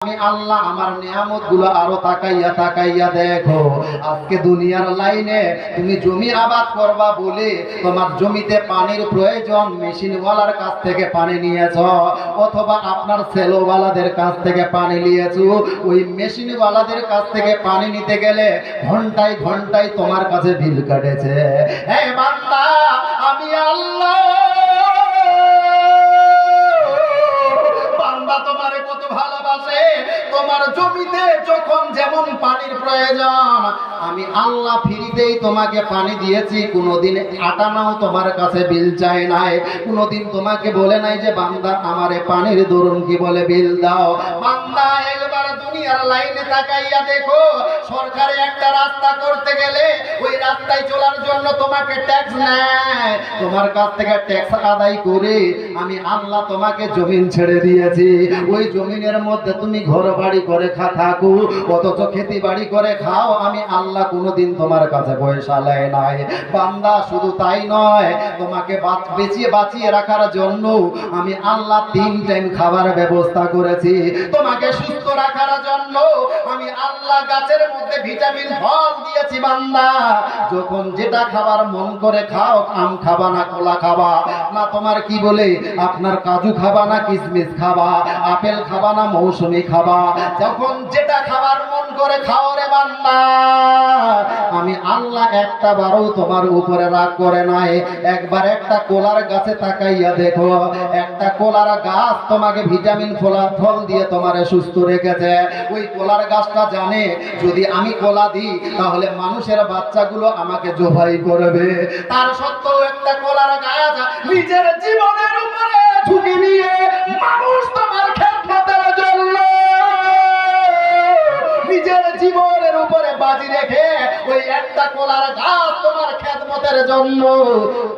আমি আল্লাহ আমার নিয়ামতগুলো আরো তাকাইয়া তাকাইয়া দেখো। আজকে দুনিয়ার লাইনে তুমি জমি আবাদ করবা বলে তোমার জমিতে পানির প্রয়োজন, মেশিনওয়ালার কাছ থেকে পানি নিয়েছ, অথবা আপনার সেলোওয়ালাদের কাছ থেকে পানি নিয়েছো। ওই মেশিনওয়ালাদের কাছ থেকে পানি নিতে গেলে ঘন্টায় ঘন্টায় তোমার কাছে বিল কাটেছে। হে বান্দা, আমি আল্লাহ তোমারে কত ভালোবাসে। তোমার জমিতে যখন যেমন পানির প্রয়োজন, আমি আল্লাহ ফ্রিতেই তোমাকে পানি দিয়েছি। কোনোদিন আটানাও তোমার কাছে বিল চাই নাই। কোনোদিন তোমাকে বলে নাই যে বান্দা আমারে পানির দরুন কি বলে বিল দাও। বান্দা একবার দুনিয়ার লাইনে তাকাইয়া দেখো, সরকারে একটা রাস্তা করতে গেলে ওই রাস্তায় চলার জন্য তোমাকে ট্যাক্স নেয়। তোমার কাছ থেকে ট্যাক্স আদায় করে আমি আল্লাহ তোমাকে জমিন ছেড়ে দিয়েছি। ওই জমিনের মধ্যে তুমি ঘর বাড়ি করে থাকো, অথচ খেতি বাড়ি করে খাও। আমি আল্লাহ কোনোদিন তোমার কাছে পয়সা লাই নাই। বান্দা শুধু তাই নয়, তোমাকে বাঁচিয়ে রাখার জন্য আমি আল্লাহ 3 টাইম খাবার ব্যবস্থা করেছি। তোমাকে সুস্থ রাখার জন্য আমি আল্লাহ গাছের মধ্যে ভিটামিন ফল দিয়েছি। বান্দা যখন যেটা খাবার মন করে খাও। আম খাবা না কলা খাবা না, তোমার কি বলে আপনার কাজু খাবা না কিশমিশ খাবা, আপেল খাবা না মৌসুমী খাবা, যখন যেটা খাবার মন করে খাও রে বান্দা। আমি আল্লাহ একটা বারও তোমার উপরে রাগ করে নাই। একবার একটা কলার গাছে তাকাইয়া দেখো, একটা কলার গাছ তোমাকে ভিটামিন ফল দিয়ে তোমারে সুস্থ রেখেছে। ওই কলার গাছটা জানে যদি আমি কলা দিই তাহলে মানুষের বাচ্চাগুলো আমাকে জবাই করবে। তার সত্ত্বেও একটা কলার গাছ নিজের জীবনের উপরে ঝুঁকি নিয়ে মানুষ তোমার খেদমতের জন্য নিজের জীবনের উপরে বাজি রেখে ওই একটা কলার গাছ তোমার খেদমতের জন্য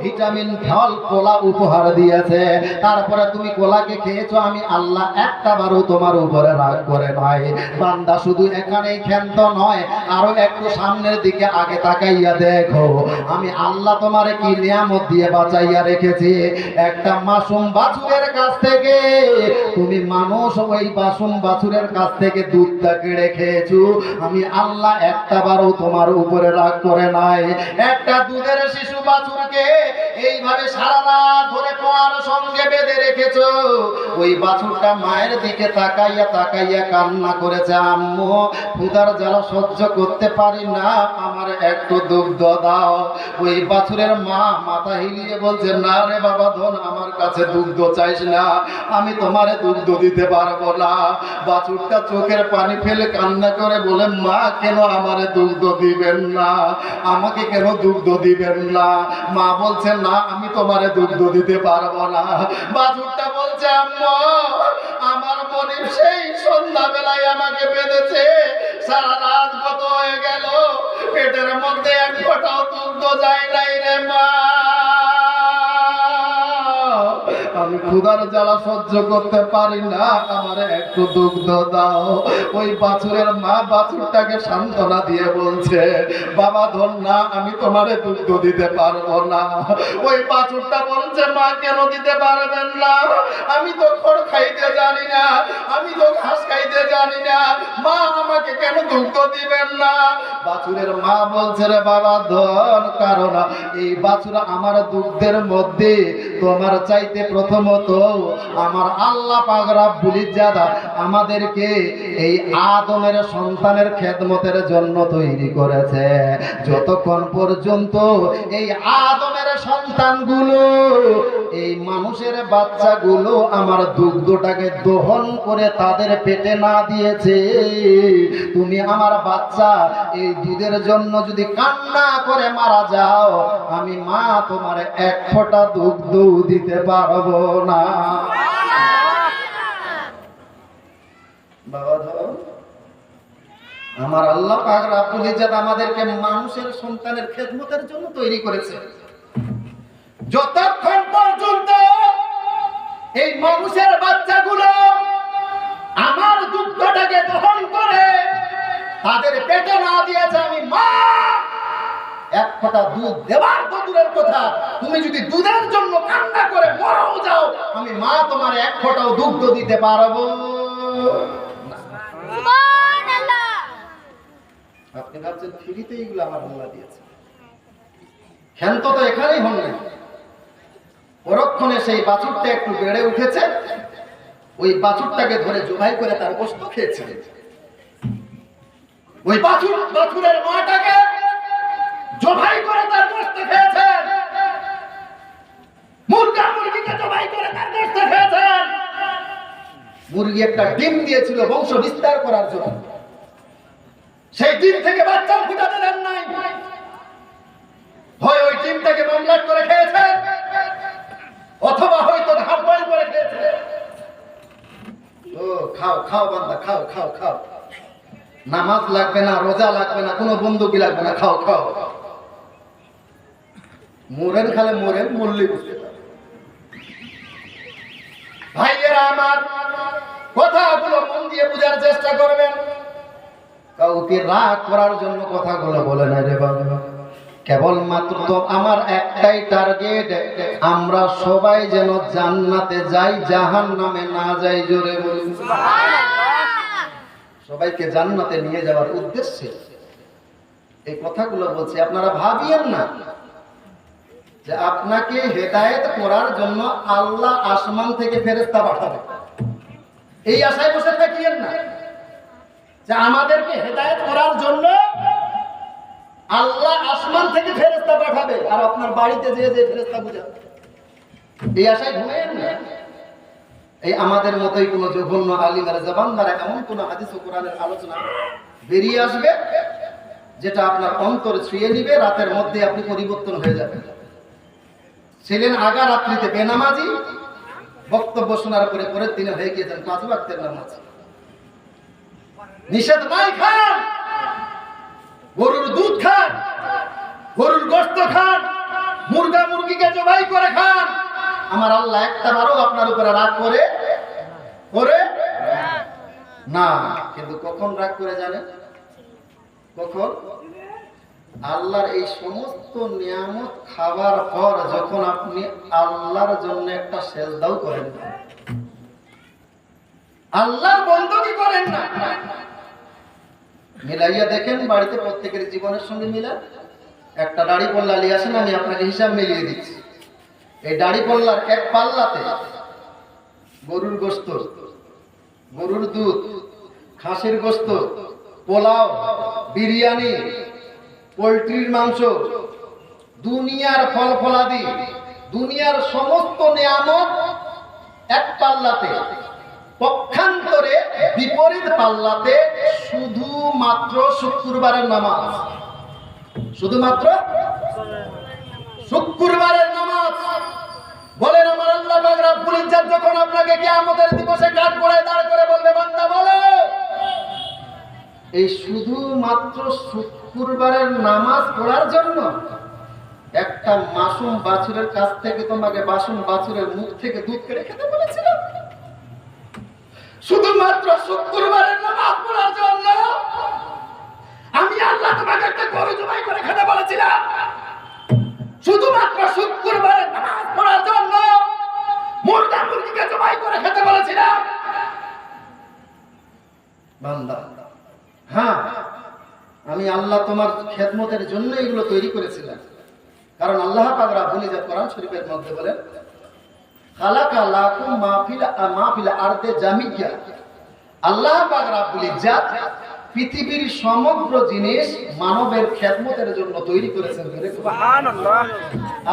ভিটামিন ফল কলা উপহার দিয়েছে। তারপরে তুমি কলাকে খেয়েছো। আমি আল্লাহ একটা বারও তোমার উপরে রাগ করে নাই। বান্দা শুধু এখানেই ক্ষান্ত নয়, আরো একটু সামনের দিকে আগে তাকাইয়া দেখো, আমি আল্লাহ তোমারে কি নিয়ামত দিয়ে বাঁচাইয়া রেখেছি। একটা মাসুম বাছুরের কাছ থেকে তুমি মানুষ ওই মাসুম বাছুরের কাছ থেকে দুধটা কেড়ে খেয়েছো। আমি আল্লাহ একটা বারও তোমার উপরে রাগ করে নাই। একটা দুধের শিশু বাছুরকে এইভাবে সারা রাত ধরে পোয়ার সঙ্গে বেঁধে রেখেছো। ওই বাছুরটা মায়ের দিকে তাকাইয়া তাকাইয়া কান্না করেছে, আম্মু ক্ষুধার জ্বালা সহ্য করতে পারি না, আমার একটু দুগ্ধ দাও। ওই বাছুরের মা মাথা হিলিয়ে বলছে, না রে বাবা ধন, আমার কাছে দুগ্ধ চাইস না, আমি তোমারে দুগ্ধ দিতে পারবো না। বাছুরটা চোখের পানি ফেলে কান্না করে বলে, মা কেন আমারে দুগ্ধ দিবেন না, আমাকে কেন দুগ্ধ দিবেন না। মা বলছে, না আমি তোমারে দুগ্ধ দিতে পারবো না। বাছুরটা বলছে, আম্মা আমার মনিব সেই সন্ধ্যাবেলায় আমাকে বেঁধেছে, সারা রাত কত হয়ে গেল, পেটের মধ্যে এক ফোঁটাও দুগ্ধ যায় নাই রে মা। আমি ক্ষুধার জ্বালা সহ্য করতে পারি না, আমার একটু দুগ্ধ দাও। ওই বাছুরের মা বাছুরটাকে সান্ত্বনা দিয়ে বলছে, বাবা ধন না, আমি তোমারে দুগ্ধ দিতে পারবো না। ওই বাছুরটা বলছে, মা কেন দিতে পারবেন না, আমি তো খড় খাইতে জানি না, আমি তো ঘাস খাইতে জানি না, মা আমাকে কেন দুগ্ধ দিবেন না। বাছুরের মা বলছে, রে বাবা ধন, কারণ এই বাছুর আমার দুগ্ধের মধ্যে তোমার চাইতে প্রথমত আমার আল্লাহ পাক রব্বুল ইজ্জাত আমাদেরকে এই আদমের সন্তানের খেদমতের জন্য তৈরি করেছে। যতক্ষণ পর্যন্ত এই আদমের সন্তানগুলো, এই মানুষের বাচ্চাগুলো আমার দুগ্ধটাকে দহন করে তাদের পেটে না দিয়েছে, তুমি আমার বাচ্চা এই দুধের জন্য যদি কান্না করে মারা যাও, আমি মা তোমার এক ফোঁটা দুগ্ধ দিতে পারবো না। বাবা ধর, আমার আল্লাহ পাক রব্বুল ইজ্জাত আমাদেরকে মানুষের সন্তানের খেদমতের জন্য তৈরি করেছে। যতক্ষণ পর্যন্ত এই মানুষের বাচ্চাগুলো আমার দুগ্ধটাকে দহন করে তাদের পেটে না দিয়েছে, আমি মা এক ফোঁটা দুধ দেবার তো দূরের কথা, তুমি যদি দুধের জন্য কান্না করে মরেও যাও, আমি মা তোমার এক ফোঁটাও দুগ্ধ দিতে পারবো না। ভাবছেন ফ্রিতে এইগুলো আমার আল্লাহ দিয়েছে। ক্ষান্ত তো এখানেই হন নাই, পরক্ষণে সেই বাছুরটা একটু বেড়ে উঠেছে, ওই বাছুরটাকে ধরে জবাই করে তার গোশত খেয়েছিলেন। ওই বাছুরের মাটাকে জবাই করে তার গোশত খেয়েছেন, মুরগিকে জবাই করে তার গোশত খেয়েছেন। মুরগি একটা ডিম দিয়েছিল বংশ বিস্তার করার জন্য, সেই ডিম থেকে বাচ্চা ফুটাতে দেন নাই, হয় ওই ডিমটাকে মামলাট করে খেয়েছেন, অথবা হয়তো হাফ বয়েল করে খেয়েছেন। ও খাও খাও বান্দা, খাও খাও খাও, নামাজ লাগবে না, রোজা লাগবে না, কোনো বন্দুকি লাগবে না, খাও খাও। মোরেন খালে মোরেন, মরলি বুঝতে পারে। ভাইয়েরা আমার, কথাগুলো মন দিয়ে বোঝার চেষ্টা করবেন। কাউকে রাগ করার জন্য কথাগুলো বলে না রে বাবা। কেবলমাত্র তো আমার একটাই টার্গেট, আমরা সবাই যেন জান্নাতে যাই, জাহান্নামে না যাই। জোরে বলুন সুবহানাল্লাহ। সবাইকে জান্নাতে নিয়ে যাওয়ার উদ্দেশ্যে এই কথাগুলো বলছি। আপনারা ভাবিয়েন না যে আপনাকে হেদায়েত করার জন্য আল্লাহ আসমান থেকে ফেরেশতা পাঠাবে, এই আশায় বসে থাকিয়েন না যে আমাদেরকে হেদায়েত করার জন্য আল্লাহ আসমান থেকে ফেরেশতা পাঠাবে আর আপনার বাড়িতে যেয়ে যে ফেরেশতা বুঝাবে, এই আশায় ঘুমায়েন না। এই আমাদের মতোই কোনো জঘন্য আলিমের জবান দ্বারা এমন কোনো হাদিস ও কোরআনের আলোচনা বেরিয়ে আসবে যেটা আপনার অন্তর ছুঁয়ে নিবে, রাতের মধ্যে আপনি পরিবর্তন হয়ে যাবেন। ছিলেন আগা রাত্রিতে বেনামাজি, বক্তব্য শোনার পরে পরের দিনে হয়ে গিয়েছেন 5 ওয়াক্তের নামাজ। নিষেধ নাই খান, গরুর দুধ খান, গরুর গোশত খান, মুরগিকে জবাই করে খান, আমার আল্লাহ একটা বারও আপনার উপরে রাগ করে না। কিন্তু কখন রাগ করে জানেন? কখন? আল্লাহর এই সমস্ত নিয়ামত খাবার পর যখন আপনি আল্লাহর জন্য একটা সেজদাও করেন না, আল্লাহর বندگی করেন না। মিলাইয়া দেখেন বাড়িতে প্রত্যেকের জীবনের সঙ্গে মিলা। একটা দাড়ি পাল্লা নিয়ে আসেন, আমি আপনাকে হিসাব মিলিয়ে দিচ্ছি। এই দাড়ি পাল্লার এক পাল্লাতে গরুর গোশত, গরুর দুধ, খাসির গোশত, পোলাও, বিরিয়ানি, পোল্ট্রির মাংস, দুনিয়ার ফল ফলাদি, দুনিয়ার সমস্ত নিয়ামত এক পাল্লাতে। পক্ষান্তরে বিপরীত পাল্লাতে শুধুমাত্র শুক্রবারের নামাজ, শুধুমাত্র শুক্রবারের নামাজ। বলেন আমার আল্লাহ পাক রব্বুল ইজ্জত যখন আপনাকে কিয়ামতের দিবসে কাঠ গড়ায় দাঁড় করে বলবে, বান্দা বলো, এই শুধুমাত্র শুক্রবারের নামাজ পড়ার জন্য একটা মাসুম বাছুরের কাছ থেকে তোমাকে বাছুরের মুখ থেকে দুধ কেড়ে খেতে বলেছিলাম? শুধুমাত্র শুক্রবারের নামাজ পড়ার জন্য আমি আল্লাহ তোমাকে একটা গরু জবাই করে খেতে বলেছিলাম? শুধুমাত্র শুক্রবারের নামাজ পড়ার জন্য মুরগিকে জবাই করে খেতে বলেছিলাম? বান্দা, হ্যাঁ, আমি আল্লাহ তোমার খেদমতের জন্য এগুলো তৈরি করেছিলাম। কারণ আল্লাহ পাক রব্বুল ইজ্জত কোরআন শরীফের মধ্যে বলেন, খালাকা লাকুম মা ফিল আরদি জামিয়া। আল্লাহ পাক রব্বুল ইজ্জত পৃথিবীর সমগ্র জিনিস মানবের খেদমতের জন্য তৈরি করেছেন। সুবহানাল্লাহ।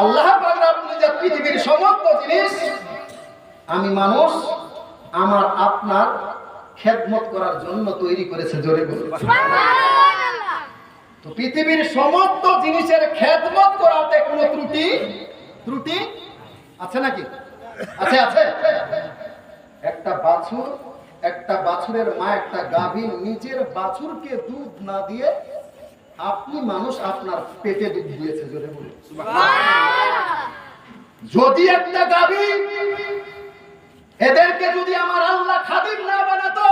আল্লাহ পাক রব্বুল ইজ্জত পৃথিবীর সমস্ত জিনিস আমি মানুষ আমার আপনার খেদমত করার জন্য তৈরি করেছে। জোরে বলুন সুবহানাল্লাহ। তো পৃথিবীর সমস্ত জিনিসের খেদমত করাতে কোনো ত্রুটি আছে নাকি? আছে। একটা বাছুরের মা, একটা গাভী নিজের বাছুরকে দুধ না দিয়ে আপনি মানুষ আপনার পেটে দুধ দিয়েছে। জোরে বলুন সুবহানাল্লাহ। যদি একটা গাভী এদেরকে যদি আমার আল্লাহ খাদিম না বানাতো,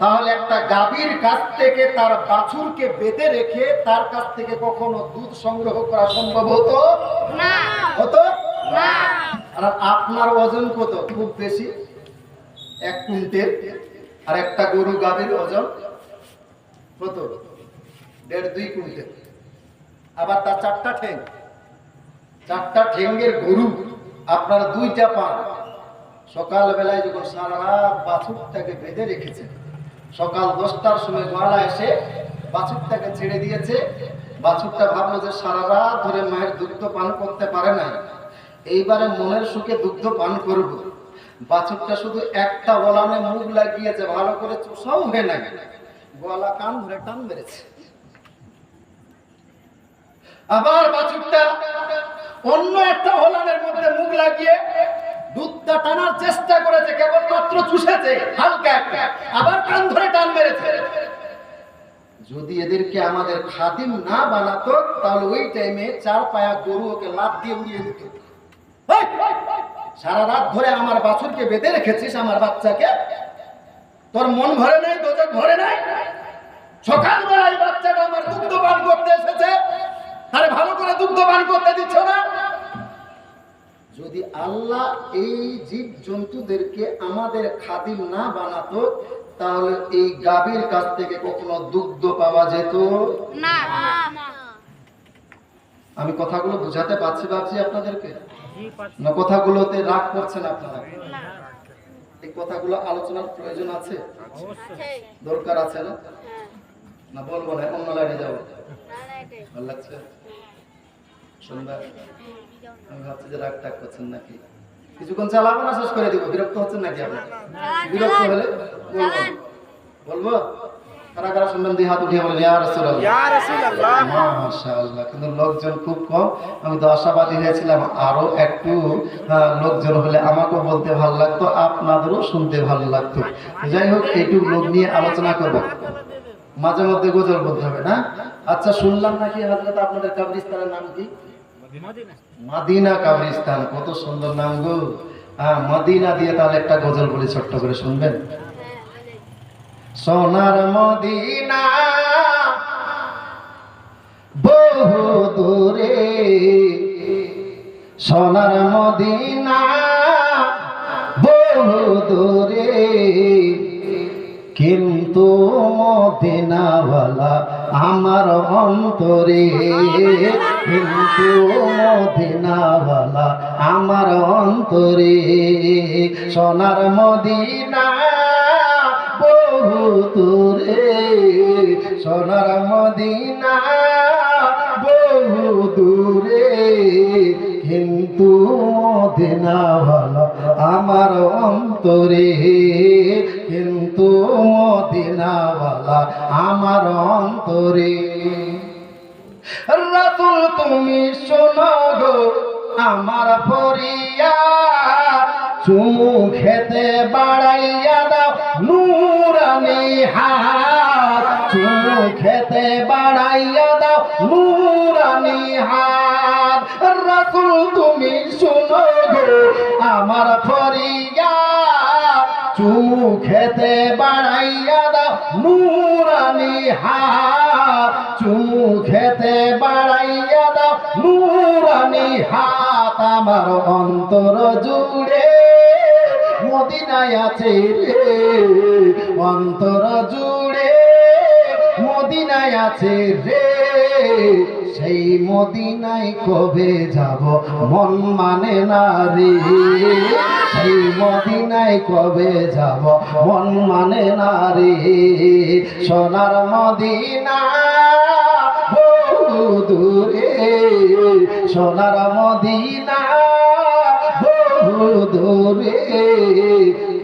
তাহলে একটা গাভীর কাছ থেকে তার বাছুরকে বেঁধে রেখে তার কাছ থেকে কখনো দুধ সংগ্রহ করা সম্ভব হতো না। আর আপনার ওজন কত? খুব বেশি 1 কুইন্টাল। আর একটা গরু গাভীর ওজন কত? 1.5-2 কুইন্টাল। আবার তার 4টা ঠ্যাং, 4টা ঠ্যাঙ্গের গরু, আপনার 2টা পা। সকালবেলায় যখন সারা রাত বাছুরটাকে বেঁধে রেখেছে, সকাল 10টার সময় গোয়ালা এসে বাছুরটাকে ছেড়ে দিয়েছে। বাছুরটা ভাবলো যে সারা রাত ধরে মায়ের দুগ্ধ পান করতে পারে নাই, এইবারে মনের সুখে দুগ্ধ পান করব। বাছুরটা শুধু একটা ওলানে মুখ লাগিয়েছে, ভালো করে চুষাও হয়ে নাই, গোয়ালা কান ধরে টান মেরেছে। আবার বাছুরটা অন্য একটা ওলানের মধ্যে মুখ লাগিয়ে দুধটা টানার চেষ্টা করেছে, কেবলমাত্র চুষেছে হালকা একটা, আবার কান ধরে টান মেরেছে। যদি এদেরকে আমাদের খাদিম না বানাতো, তাহলে ওই টাইমে 4 পায়া গরু ওকে লাফ দিয়ে উড়িয়ে দিত। সারা রাত ধরে আমার বাছুরকে বেঁধে রেখেছিস, আমার বাচ্চাকে, তোর মন ভরে নাই, দোজক ভরে নাই। সকালবেলায় বাচ্চাটা আমার দুগ্ধ পান করতে এসেছে, আরে ভালো করে দুগ্ধ পান করতে দিচ্ছ না। যদি আল্লাহ এই জীব জন্তুদেরকে আমাদের খাদিম না বানাতো, তাহলে এই গাভীর কাছ থেকে কখনো দুগ্ধ পাওয়া যেত না। আমি কথাগুলো বুঝাতে পারছি ভাবছি আপনাদেরকে, না কথাগুলোতে রাগ করছেন আপনারা? এই কথাগুলো আলোচনার প্রয়োজন আছে, দরকার আছে না? না বলবো না, অন্য লাইনে যাবো? ভালো লাগছে সন্ধ্যা? আমি ভাবছি যে রাগ টাগ করছেন নাকি, কিছুক্ষণ চালাবো না শেষ করে দিব? বিরক্ত হচ্ছেন নাকি আপনার? বিরক্ত হলে বলবো। কারা কারা শুনবেন? 2 হাত উঠিয়ে বলেন ইয়া রাসূলুল্লাহ। মাশাআল্লাহ, কিন্তু লোকজন খুব কম। আমি তো আশাবাদী হয়েছিলাম আরো একটু লোকজন হলে আমাকেও বলতে ভালো লাগতো, আপনাদেরও শুনতে ভালো লাগতো। যাই হোক, এইটুকু লোক নিয়ে আলোচনা করবো, মাঝে মধ্যে গজল বলতে হবে না? আচ্ছা, শুনলাম নাকি হযরত আপনাদের কবরস্থানের নাম কি? মদিনা কবরস্থান। কত সুন্দর নাম গো। মদিনা দিয়ে তাহলে একটা গজল বলি, ছোট্ট করে শুনবেন? সোনার মদিনা বহু দূরে, সোনার মদিনা বহু দূরে, কিন্তু মদিনাওয়ালা আমার অন্তরে, কিন্তু মদিনাওয়ালা আমার অন্তরে। সোনার মদিনা বহু দূরে, সোনার মদিনা বহু দূরে, কিন্তু মদিনাওয়ালা আমার অন্তরে, কিন্তু মদিনাওয়ালা আমার অন্তরে। রাসূল তুমি শোনো গো আমার ফরিয়াদ, চুমু খেতে বাড়াইয়া দাও নূরানি হাত, চুমু খেতে বাড়াইয়া দাও নূরানি হাত। রাসূল তুমি শোনো গো আমার ফরিয়াদ, চুমু খেতে বাড়াইয়া দাও নূরানি হাত, চুমু খেতে বাড়াইয়া দাও নূরানি হাত। আমার অন্তর জুড়ে মদিনায় আছে রে, অন্তর জুড়ে মদিনায় আছে রে, সেই মদিনায় কবে যাব মন মানে না রে, সেই মদিনায় কবে যাব মন মানে না রে। সোনার মদিনা বহু দূরে, সোনার মদিনা বহু দূরে,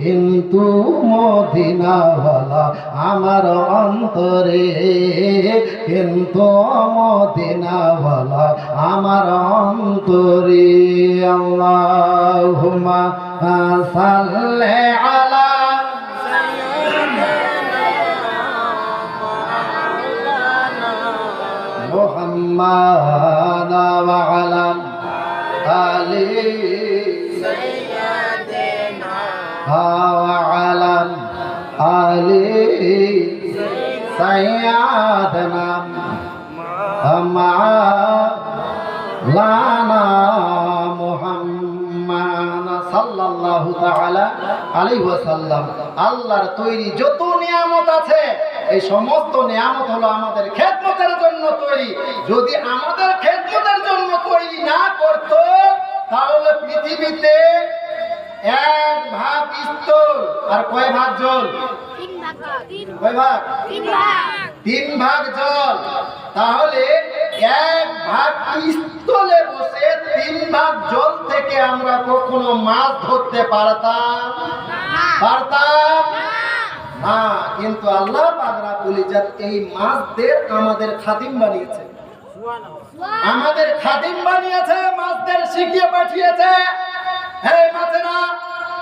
কিন্তু মদিনাওয়ালা আমার অন্তরে, কিন্তু মদিনাওয়ালা আমার অন্তরে। আল্লাহুম্মা সাল্লি আলা মুহাম্মাদ ওয়া আলা আলি وعلى آل سيدنا مولانا محمد সাল্লাল্লাহু তাআলা আলাইহি ওয়াসাল্লাম। আল্লাহর তৈরি যত নিয়ামত আছে, এই সমস্ত নিয়ামত হলো আমাদের খেদমত খেদমতের জন্য তৈরি। যদি আমাদের খেদমতের জন্য তৈরি না করতো তাহলে পৃথিবীতে 1 ভাগ স্থল আর কয় ভাগ জল? 3 ভাগ। কয় ভাগ? 3 ভাগ। 3 ভাগ জল। তাহলে 1 ভাগ স্থলে বসে 3 ভাগ জল থেকে আমরা কখনো মাছ ধরতে পারতাম? পারতাম না। কিন্তু আল্লাহ পাক রব্বুল ইজ্জত এই মাছদের আমাদের খাদিম বানিয়েছে, আমাদের খাদিম বানিয়েছে, মাছদের শিখিয়ে পাঠিয়েছে। হে মাছেরা,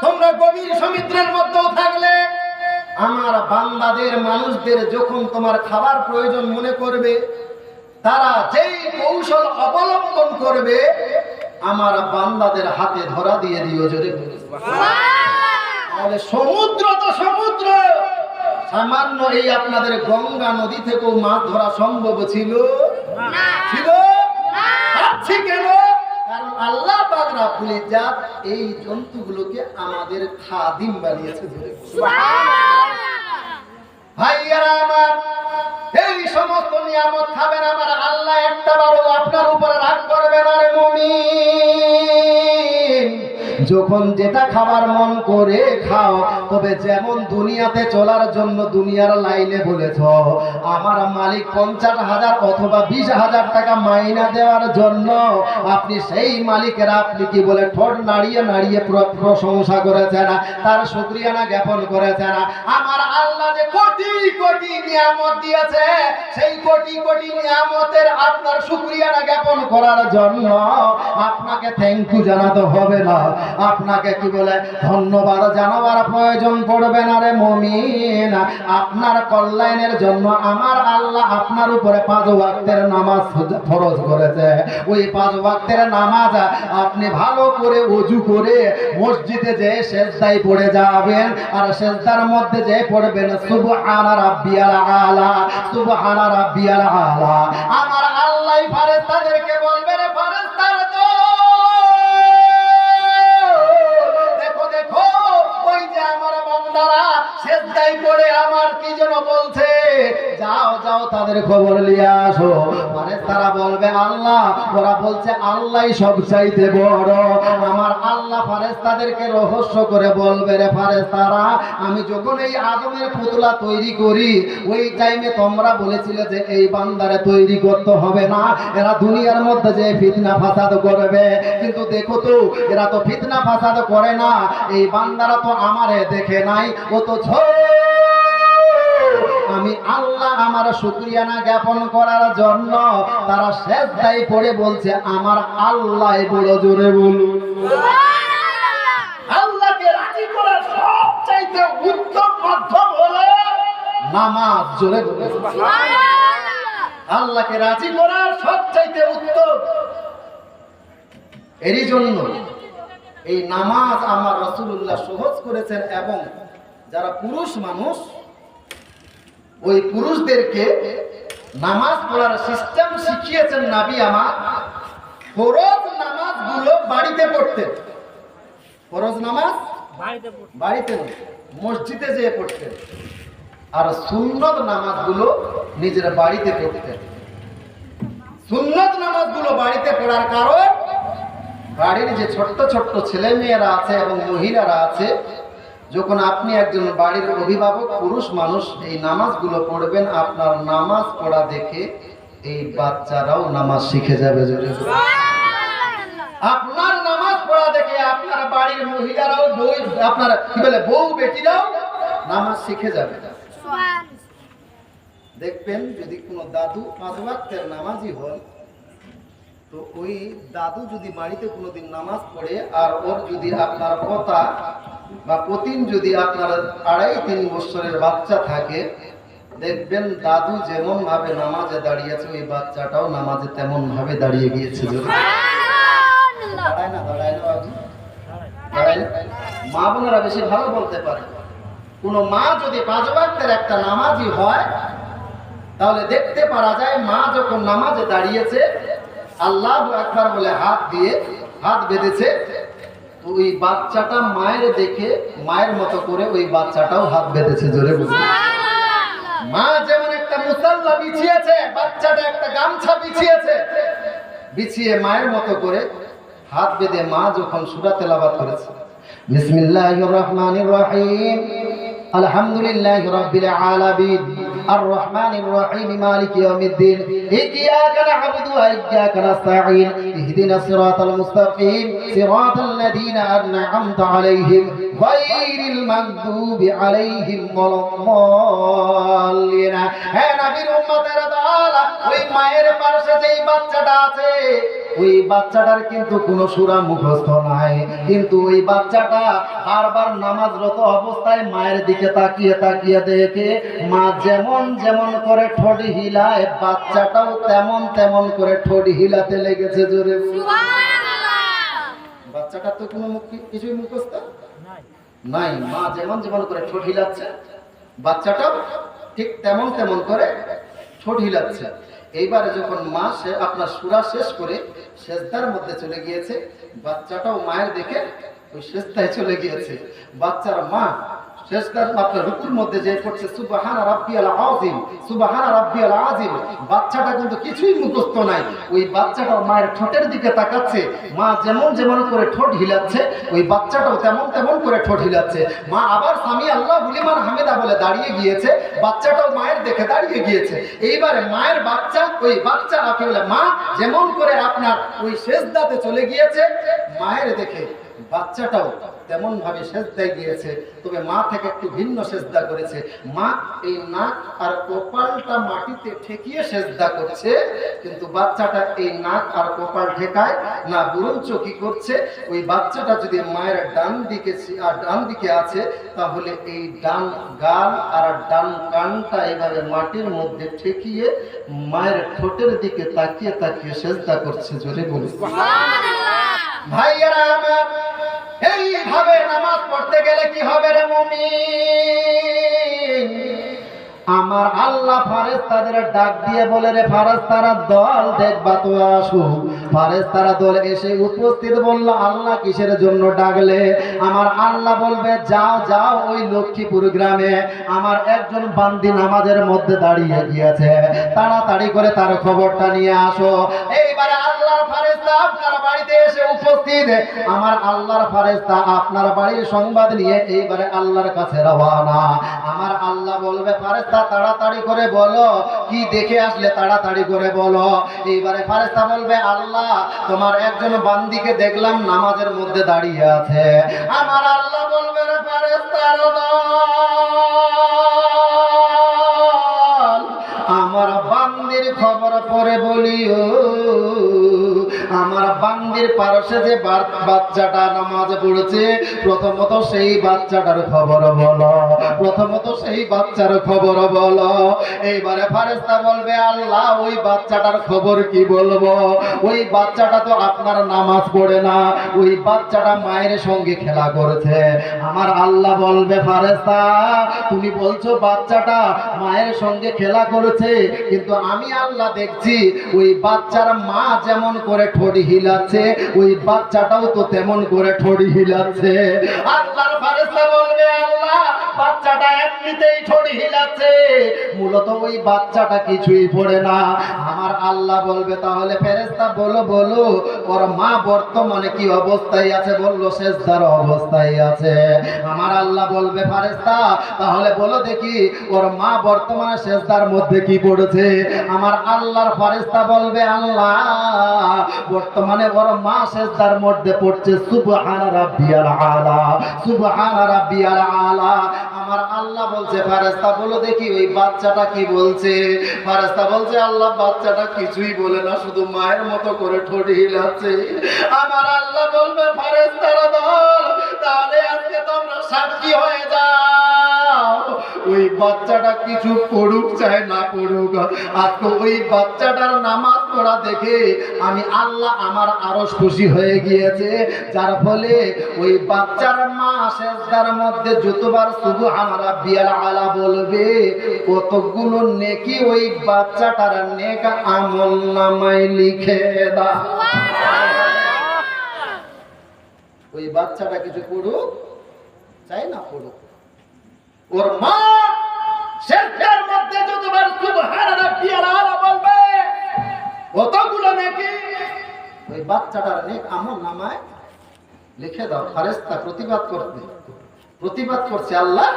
তোমরা গভীর সমুদ্রের মধ্যেও থাকলে আমার বান্দাদের মানুষদের যখন তোমার খাবার প্রয়োজন মনে করবে, তারা যেই কৌশল অবলম্বন করবে আমার বান্দাদের হাতে ধরা দিয়ে দিও। জোরে বলি তাহলে সমুদ্র তো সমুদ্র, সামান্য এই আপনাদের গঙ্গা নদী থেকেও মাছ ধরা সম্ভব ছিল? ছিল পাচ্ছি কেন? কারণ আল্লাহ পাক রব্বুল ইজ্জত এই জন্তুগুলোকে আমাদের খাদিম বানিয়েছে। ভাইয়ারা আমার, এই সমস্ত নিয়ামত খাবেন আমার আল্লাহ, একটা বারও আপনার উপরে রাগ করবে না রে মুমিন। যখন যেটা খাবার মন করে খাও, তবে যেমন দুনিয়াতে চলার জন্য দুনিয়ার লাইনে বলেছ, আমার মালিক 50,000 অথবা 20,000 টাকা মাইনা দেওয়ার জন্য আপনি সেই মালিকের আপনি কি বলে ঠোঁট নাড়িয়ে নাড়িয়ে প্রশংসা করেছেন, তার শুকরিয়া না জ্ঞাপন করেছেন। আমার আল্লাহ যে কোটি কোটি নিয়ামত দিয়েছে, সেই কোটি কোটি নিয়ামতের আপনার শুকরিয়া না জ্ঞাপন করার জন্য আপনাকে থ্যাংক ইউ জানাতে হবে না, আপনাকে কি বলে ধন্যবাদ জানাবার প্রয়োজন পড়বে না রে মুমিন। আপনার কল্যাণের জন্য আমার আল্লাহ আপনার উপরে 5 ওয়াক্তের নামাজ ফরজ করেছে। ওই 5 ওয়াক্তের নামাজ আপনি ভালো করে ওযু করে মসজিদে যে সেজদায় পড়ে যাবেন, আর সেজদার মধ্যে যে পড়বেন সুবহানা রাব্বিয়াল আলা, সুবহানা রাব্বিয়াল আলা। আমার আল্লাহ ফেরেশতাদেরকে বলবে, রে ফেরেশতারা তো সেজদায় পড়ে আমার কি যেন বলছে, যাও যাও তাদের খবর নিয়ে আসো। ফেরেশতারা বলবে আল্লাহ, ওরা বলছে আল্লাহই সবচাইতে বড়। আমার আল্লাহ ফেরেশতাদেরকে রহস্য করে বলবে, রে ফেরেশতারা, আমি যখন এই আদমের পুতলা তৈরি করি, ওই টাইমে তোমরা বলেছিলে যে এই বান্দারে তৈরি করতে হবে না, এরা দুনিয়ার মধ্যে যে ফিতনা ফাসাদ করবে। কিন্তু দেখো তো, এরা তো ফিতনা ফাসাদ করে না, এই বান্দারা তো আমারে দেখে নাই, ও তো আমি আল্লাহ আমার শুকরিয়া না জ্ঞাপন করার জন্য তারা সেজদায় পড়ে বলছে আমার আল্লাহ বড়। জোরে বলুন আল্লাহকে রাজি করার সবচাইতে উত্তম মাধ্যম হলো নামাজ। জোরে বলুন আল্লাহকে রাজি করার সবচাইতে উত্তম। এরই জন্য এই নামাজ আমার রাসূলুল্লাহ সহজ করেছেন, এবং যারা পুরুষ মানুষ ওই পুরুষদেরকে নামাজ পড়ার সিস্টেম শিখিয়েছেন নবী আমার। ফরজ নামাজগুলো বাড়িতে পড়তেন, ফরজ নামাজ বাড়িতে মসজিদে যেয়ে পড়তেন, আর সুন্নত নামাজগুলো নিজের বাড়িতে পড়তেন। সুন্নত নামাজগুলো বাড়িতে পড়ার কারণ, বাড়ির যে ছোট্ট ছোট্ট ছেলে মেয়েরা আছে এবং মহিলারা আছে, যখন আপনি একজন বাড়ির অভিভাবক পুরুষ মানুষ এই নামাজগুলো পড়বেন, আপনার নামাজ পড়া দেখে এই বাচ্চারাও নামাজ শিখে যাবে। আপনার নামাজ পড়া দেখে আপনার বাড়ির মহিলারাও, আপনার কি বলে বউ বেটিরাও নামাজ শিখে যাবে। দেখবেন যদি কোনো দাদু 5 ওয়াক্তের নামাজি হয়, তো ওই দাদু যদি বাড়িতে কোনোদিন নামাজ পড়ে, আর ওর যদি আপনার পোতা বা পতিন যদি আপনার 2.5-3 বছরের বাচ্চা থাকে, দেখবেন দাদু যেমন ভাবে নামাজে দাঁড়িয়েছে, ওই বাচ্চাটাও নামাজে তেমন ভাবে দাঁড়িয়ে গিয়েছে। মা বোনেরা বেশি ভালো বলতে পারে। কোন মা যদি 5 ওয়াক্তের একটা নামাজি হয়, তাহলে দেখতে পারা যায় মা যখন নামাজে দাঁড়িয়েছে, আল্লাহু আকবার বলে হাত বেঁধেছে, তো ওই বাচ্চাটা মায়ের দেখে মায়ের মতো করে ওই বাচ্চাটাও হাত বেঁধেছে। জোরে বলুন। মা যেমন একটা মুসাল্লা বিছিয়েছেন, বাচ্চাটা একটা গামছা বিছিয়েছে, বিছিয়ে মায়ের মতো করে হাত বেঁধে মা যখন সূরা তেলাওয়াত করেছে, বিসমিল্লাহির রহমানির রহিম, আলহামদুলিল্লাহি রাব্বিল আলামিন, আর রহমানির রহিম, মালিকি ইয়াউমিদ্দিন, ইয়্যাকা না'বুদু ওয়া ইয়্যাকা নাস্তাঈন, ইহদিনাস সিরাতাল মুস্তাকিম, সিরাতাল লাযীনা আন'আমতা আলাইহিম গায়রিল মাগদুবি আলাইহিম ওয়ালাদ-দাল্লিন। হে নবীর উম্মতেরা দল, ওই মায়ের পাশে যেই বাচ্চাটা আছে, ওই বাচ্চাটার কিন্তু কোনো সূরা মুখস্থ নাই, কিন্তু ওই বাচ্চাটা বারবার নামাজরত অবস্থায় মায়ের দিকে তাকিয়ে তাকিয়ে দেখে মা যেমন যেমন করে ঠোঁট হিলায়, বাচ্চাটাও তেমন তেমন করে ঠোঁট হিলাতে লেগেছে। জোরে বাচ্চাটার তো কোনো কিছুই মুখস্থ নাই, মা যেমন যেমন করে ঠোঁট হিলাচ্ছে, বাচ্চাটাও ঠিক তেমন তেমন করে ঠোঁট হিলাচ্ছে। এইবারে যখন মা আপনার সূরা শেষ করে সেজদার মধ্যে চলে গিয়েছে, বাচ্চাটাও মায়ের দেখে ওই সেজদায় চলে গিয়েছে। বাচ্চার মা সেজদার আপনার রুকুর মধ্যে যে পড়ছে সুবহানা রাব্বিয়াল আযীম, সুবহানা রাব্বিয়াল আযীম, বাচ্চাটা কিন্তু কিছুই মুখস্থ নাই। ওই বাচ্চাটাও মায়ের ঠোঁটের দিকে তাকাচ্ছে, মা যেমন যেমন করে ঠোঁট হিলাচ্ছে, ওই বাচ্চাটাও তেমন তেমন করে ঠোঁট হিলাচ্ছে। মা আবার সামি আল্লাহু লিমান হামিদা বলে দাঁড়িয়ে গিয়েছে, বাচ্চাটাও মায়ের দেখে দাঁড়িয়ে গিয়েছে। এইবারে মায়ের বাচ্চা, ওই বাচ্চা আপনি বলে মা যেমন করে আপনার ওই সেজদাতে চলে গিয়েছে, মায়ের দেখে বাচ্চাটাও তেমন ভাবে সেজদায় গিয়েছে, তবে মা থেকে একটু ভিন্ন সেজদা করেছে। মা এই নাক আর কপালটা মাটিতে ঠেকিয়ে সেজদা করছে, কিন্তু বাচ্চাটা এই নাক আর কপাল ঠেকায় না, বরঞ্চ কি করছে, ওই বাচ্চাটা যদি মায়ের ডান দিকে আছে, তাহলে এই ডান গাল আর ডান কানটা এইভাবে মাটির মধ্যে ঠেকিয়ে মায়ের ঠোঁটের দিকে তাকিয়ে তাকিয়ে সেজদা করছে। জোরে বলি সুবহানাল্লাহ। ভাইয়েরা আমার, এইভাবে নামাজ পড়তে গেলে কি হবে রে মুমিন? আমার আল্লাহ ফেরেশতাদের ডাক দিয়ে বলে, রে ফেরেশতারা দল দেখবা তো আসো। ফেরেশতারা দল এসে উপস্থিত, বলল আল্লাহ কিসের জন্য ডাকলে? আমার আল্লাহ বলবে যাও যাও, ওই লক্ষ্মীপুর গ্রামে আমার একজন বান্দি নামাজের মধ্যে দাঁড়িয়ে গিয়েছে, তাড়াতাড়ি করে তার খবরটা নিয়ে আসো। এইবারে আল্লাহর ফেরেশতা আপনার বাড়িতে এসে উপস্থিত, আমার আল্লাহর ফেরেশতা আপনার বাড়ির সংবাদ নিয়ে এইবারে আল্লাহর কাছে রওনা। আমার আল্লাহ বলবে ফেরেশতা তাড়াতাড়ি করে বলো, কি দেখে আসলে তাড়াতাড়ি করে বলো। এইবারে ফেরেশতা বলবে আল্লাহ তোমার একজন বান্দিকে দেখলাম নামাজের মধ্যে দাঁড়িয়ে আছে। আমার আল্লাহ বলবে রে ফেরেশতার দল, আমার বান্দির খবর পরে বলিও। আমার বান্দির পাশে যে বাচ্চাটা নামাজ পড়ছে, প্রথমত সেই বাচ্চাটার খবর বলো, প্রথমত সেই বাচ্চার খবর বলো। এইবারে ফেরেশতা বলবে আল্লাহ ওই বাচ্চাটার খবর কি বলবো? ওই বাচ্চাটা তো আপনার নামাজ পড়ে না, ওই বাচ্চাটা মায়ের সঙ্গে খেলা করেছে। আমার আল্লাহ বলবে ফেরেশতা তুমি বলছো বাচ্চাটা মায়ের সঙ্গে খেলা করেছে, কিন্তু আমি আল্লাহ দেখছি ওই বাচ্চার মা যেমন করে ঠোঁট হিলাচ্ছে, ওই বাচ্চাটাও তো তেমন করে ঠোঁট হিলাচ্ছে। আল্লাহর ফেরেশতা বলবে আল্লাহ বাচ্চাটা এমনিতেই ঠোঁট হিলাচ্ছে, মূলত ওই বাচ্চাটা কিছুই পড়ে না। আমার আল্লাহ বলবে তাহলে ফেরেশতা বলো বলো ওর মা বর্তমানে কি অবস্থায় আছে? বললো সেজদার অবস্থায় আছে। আমার আল্লাহ বলবে ফেরেশতা তাহলে বলো দেখি ওর মা বর্তমানে সেজদার মধ্যে কি পড়েছে? আমার আল্লাহর ফেরেশতা বলবে আল্লাহ বর্তমানে ওর মা সেজদার মধ্যে পড়ছে সুবহান রাব্বিয়াল আলা, সুবহান রাব্বিয়াল আলা। আমার আল্লাহ বলছে ফেরেশতা বলো দেখি ওই বাচ্চাটা কি বলছে? ফেরেশতা বলছে আল্লাহ বাচ্চাটা কিছুই বলে না, শুধু মায়ের মতো করে ঠোঁট হিলাচ্ছে। আমার আল্লাহ বলবে ফেরেশতারা দল তাহলে আজকে তোমরা সাক্ষী হয়ে যাও, ওই বাচ্চাটা কিছু পড়ুক চাই না পড়ুক, আজকে ওই বাচ্চাটার নামাজ পড়া দেখে আমি আল্লাহ আমার আরো খুশি হয়ে গিয়েছে, যার ফলে ওই বাচ্চার মা সেজদার মধ্যে যতবার সুবহান রাব্বিয়াল আলা বলবে কতগুলো নেকি ওই বাচ্চাটার নেক আমল নামায় লিখে দাও। ওই বাচ্চাটা কিছু পড়ুক চাই না পড়ুক, ওর মা সেজদার মধ্যে যতবার সুবহান রাব্বিয়াল আলা বলবে বাচ্চাটার নেক আমল নামায় লিখে দাও। ফেরেশতা প্রতিবাদ করছে, আল্লাহ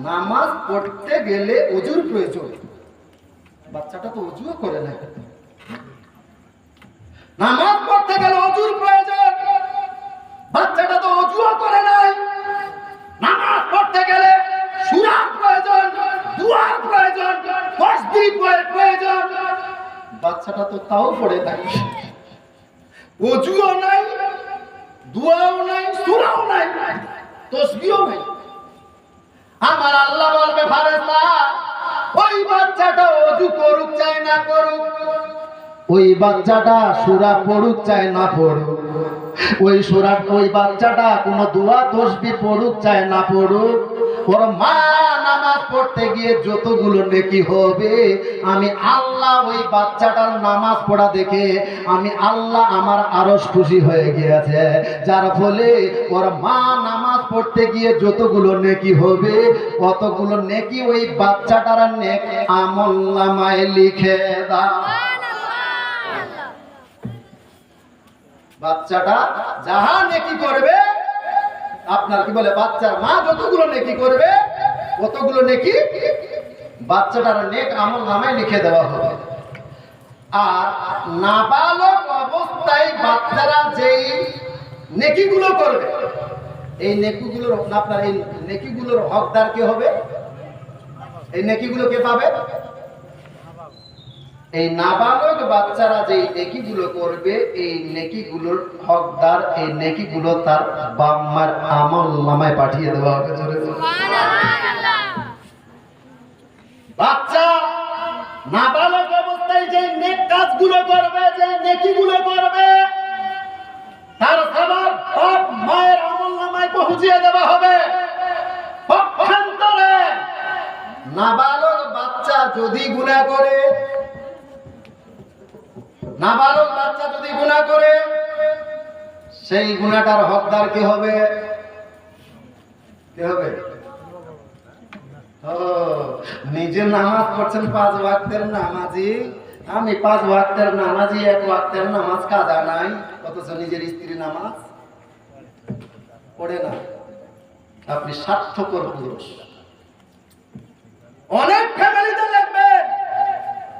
নামাজ পড়তে গেলে ওযুর প্রয়োজন, বাচ্চাটা তো ওযুও করে না। নামাজ পড়তে গেলে ওযুর প্রয়োজন, বাচ্চাটা তো ওযুও করে নাই। নামাজ পড়তে গেলে সূরার প্রয়োজন, দুআর প্রয়োজন, তাসবিহ প্রয়োজন, বাচ্চাটা তো তাও পড়ে নাই। ওযুও নাই, দুআও নাই, সূরাও নাই, তাসবিহও নাই। আমার আল্লাহ বলবে ফেরেশতা ওই বাচ্চাটা ওযু করুক চাই না করুক, ওই বাচ্চাটা সূরা পড়ুক চাই না পড়ুক, ওই বাচ্চাটা কোনো দোয়া তাসবিহ পড়ুক চাই না পড়ুক, ওর মা নামাজ পড়তে গিয়ে যতগুলো নেকি হবে আমি আল্লাহ ওই বাচ্চাটার নামাজ পড়া দেখে আমি আল্লাহ আমার আরশ খুশি হয়ে গিয়েছে, যার ফলে ওর মা নামাজ পড়তে গিয়ে যতগুলো নেকি হবে কতগুলো নেকি ওই বাচ্চাটার নেক আমলনামায় লিখে দাও। বাচ্চাটা যাহা নেকি করবে, আপনার কি বলে বাচ্চার মা যতগুলো নেকি করবে কতগুলো নেকি বাচ্চাটার নেক আমলনামায় লিখে দেওয়া হবে। আর নাবালক অবস্থায় বাচ্চারা যেই নেকিগুলো করবে এই নেকিগুলোর আপনার এই নেকিগুলোর হকদার কে হবে? এই নেকিগুলো কে পাবে? এই নাবালক বাচ্চারা যে নেকিগুলো করবে এই নেকিগুলোর হকদার, এই নেকিগুলো তার বাপ মার আমলনামায় পাঠিয়ে দেওয়া হবে। বাচ্চা নাবালক অবস্থায় যে নেক কাজগুলো করবে, যে নেকিগুলো করবে তার সওয়াব বাপ মায়ের আমলনামায় পৌঁছিয়ে দেওয়া হবে। পক্ষান্তরে নাবালক বাচ্চা যদি গুনাহ করে, নাবালক বাচ্চা যদি গুনাহ করে সেই গুনাহটার হকদার কে হবে? কে হবে? নিজে নামাজ পড়ছেন 5 ওয়াক্তের নামাজি, আমি 5 ওয়াক্তের নামাজি, 1 ওয়াক্তের নামাজ কাজা নাই, অথচ নিজের স্ত্রী নামাজ পড়ে না। আপনি স্বার্থপর পুরুষ। অনেক ফ্যামিলিতে দেখবেন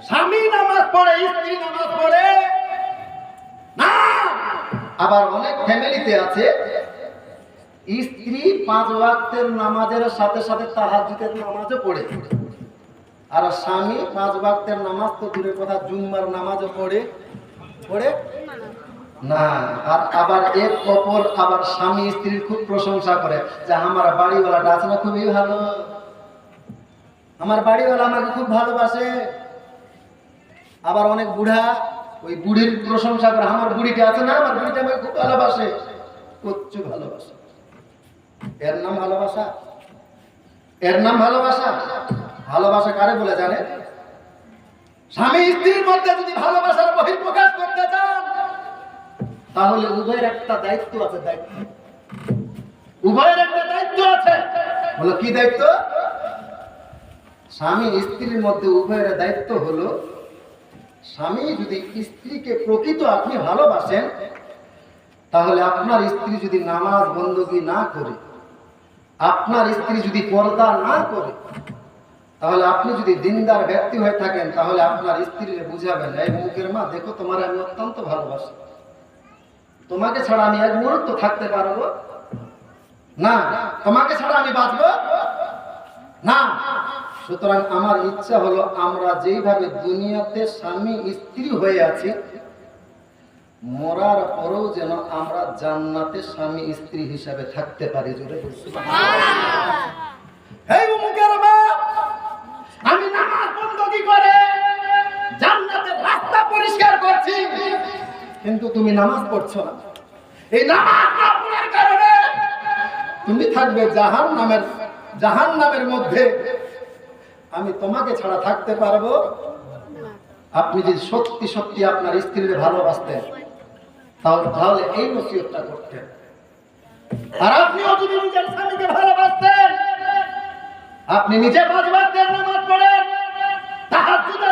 স্বামী নামাজ পড়ে, স্ত্রী নামাজ পড়ে না। আবার অনেক ফ্যামিলিতে আছে স্ত্রী 5 ওয়াক্তের নামাজের সাথে সাথে তাহাজ্জুদের নামাজও পড়ে, আর স্বামী 5 ওয়াক্তের নামাজ তো দূরের কথা জুম্মার নামাজও পড়ে না। আর আবার এক অপর আবার স্বামী স্ত্রীর খুব প্রশংসা করে যে আমার বাড়িওয়ালাটা আছে না খুবই ভালো, আমার বাড়িওয়ালা আমাকে খুব ভালোবাসে। আবার অনেক বুড়া ওই বুড়ির প্রশংসা করে, আমার বুড়িটা আছে না, আমার বুড়িটা আমাকে খুব ভালোবাসে। কচ্ছু ভালোবাসা, এর নাম ভালোবাসা? এর নাম ভালোবাসা? ভালোবাসা কারে বলে জানেন? স্বামী স্ত্রীর মধ্যে যদি ভালোবাসার বহিঃপ্রকাশ করতে চান তাহলে উভয়ের একটা দায়িত্ব আছে। দায়িত্ব, উভয়ের একটা দায়িত্ব আছে। বলো কি দায়িত্ব? স্বামী স্ত্রীর মধ্যে উভয়ের দায়িত্ব হলো, স্বামী যদি স্ত্রীকে প্রকৃত আপনি ভালোবাসেন তাহলে আপনার স্ত্রী যদি নামাজ বন্দী না করে, আপনার স্ত্রী যদি পর্দা না করে, তাহলে আপনি যদি দিনদার ব্যক্তি হয়ে থাকেন তাহলে আপনার স্ত্রীকে বুঝাবেন, এই মুখের মা দেখো তোমার আমি অত্যন্ত ভালোবাসি, তোমাকে ছাড়া আমি এক মুহূর্ত থাকতে পারবো না, তোমাকে ছাড়া আমি বাঁচবো না। সুতরাং আমার ইচ্ছা হলো আমরা যেইভাবে দুনিয়াতে স্বামী স্ত্রী হয়ে আছি মরার পরেও যেন আমরা জান্নাতে স্বামী স্ত্রী হিসাবে থাকতে পারি। জোরে আমি নামাজ বন্দী করে জান্নাতের রাস্তা পরিষ্কার করছি, কিন্তু তুমি নামাজ পড়ছো না। এই নামাজ না পড়ার কারণে তুমি থাকবে জাহান্নামের মধ্যে। আমি তোমাকে ছাড়া থাকতে পারবো? আপনি যদি সত্যি সত্যি আপনার স্ত্রীকে ভালোবাসতেন তাহলে এই নসিহতটা করতেন। আর আপনিও যদি নিজের স্বামীকে ভালোবাসতেন, আপনি নিজে 5 ওয়াক্তের নামাজ পড়েন, তাহাজ্জুদের